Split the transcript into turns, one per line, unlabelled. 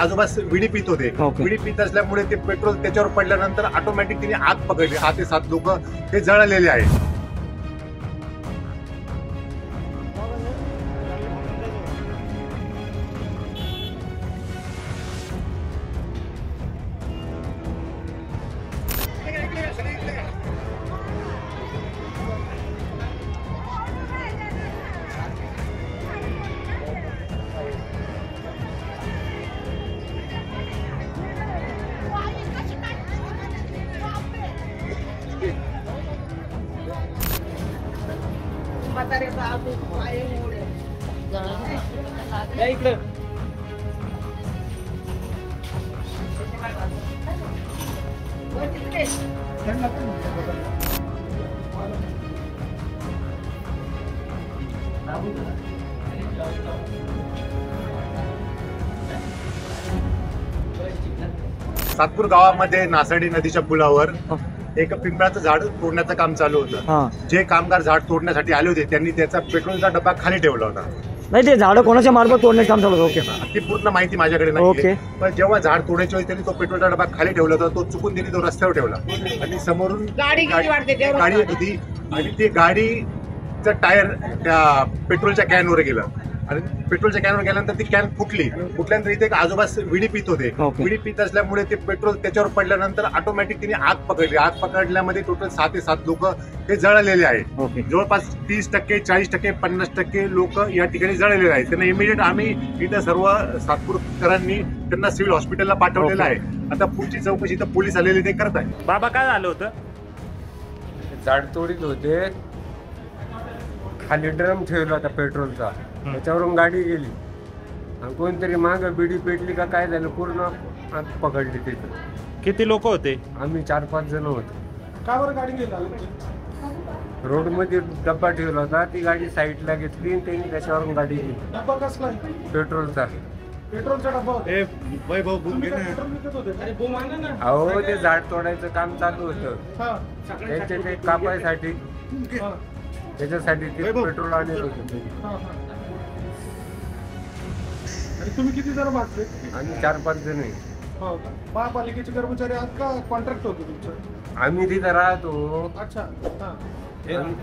आजोबा विडी पित होते. विडी पित असल्यामुळे ते पेट्रोल त्याच्यावर पडल्यानंतर ऑटोमॅटिक तिने आग पकडली. 6 ते 7 लोक ते जळलेले आहेत. सातपूर गावामध्ये नासाडी नदीच्या पुलावर एक पिंपळाचं झाड तोडण्याचं काम चालू होतं. जे कामगार झाड तोडण्यासाठी आले होते त्यांनी त्याचा पेट्रोलचा डबा खाली ठेवला होता.
नाही, ते झाड कोणाच्या मार्फत तोडण्याचं काम चालू होतं?
ओके, ती पूर्ण माहिती माझ्याकडे नाही. पण जेव्हा झाड तोडायच्या वेळी त्यांनी तो पेट्रोलचा डबा खाली ठेवला होता, तो चुकून त्यांनी तो रस्त्यावर ठेवला आणि समोरून गाडी येत होती आणि ती गाडीचं टायर त्या पेट्रोलच्या कॅनवर गेलं आणि पेट्रोलच्या कॅनवर गेल्यानंतर ती कॅन फुटल्यानंतर इथे एक आजोबा विडी पित होते. विडी पित असल्यामुळे ते पेट्रोल त्याच्यावर पडल्यानंतर ऑटोमॅटिक तिने आग पकडली. आग पकडल्यामध्ये टोटल 6 ते 7 लोक ते जळलेले आहेत. जवळपास 30%, 40%, 50% लोक या ठिकाणी जळलेले आहेत. त्यांना इमिडिएट आम्ही इथं सर्व सातपूरकरांनी त्यांना सिव्हिल हॉस्पिटलला पाठवलेलं आहे. आता पुढची चौकशी इथं पोलीस आलेले ते करत आहेत.
बाबा, काय झालं होतं?
झाड तोडीत होते, खाली ड्रम ठेवला होता पेट्रोलचा, त्याच्यावरून गाडी गेली आणि कोणतरी माग बिडी पेटली का काय झालं, पूर्ण आग पकडली. तिथं
किती लोक होते?
आम्ही 4-5 जण होतो.
का बरं गाडी गेली?
रोड मध्ये डब्बा ठेवला होता, ती गाडी साईडला घेतली आणि त्यांनी त्याच्यावरून गाडी गेली.
डब्बा कसला?
पेट्रोलचा.
पेट्रोलचा डब्बा होता.
अहो, ते झाड तोडायचं काम चालू होतं, त्यांच्या ते कापायसाठी, त्याच्यासाठी ते पेट्रोल आणत होते.
तुम्ही किती जण वाचले?
आम्ही 4-5 जण आहे.
महापालिकेचे कर्मचारी आहात का कॉन्ट्रॅक्ट होतं तुमचं?
आम्ही तिथं राहतो.
अच्छा.
आम्ही-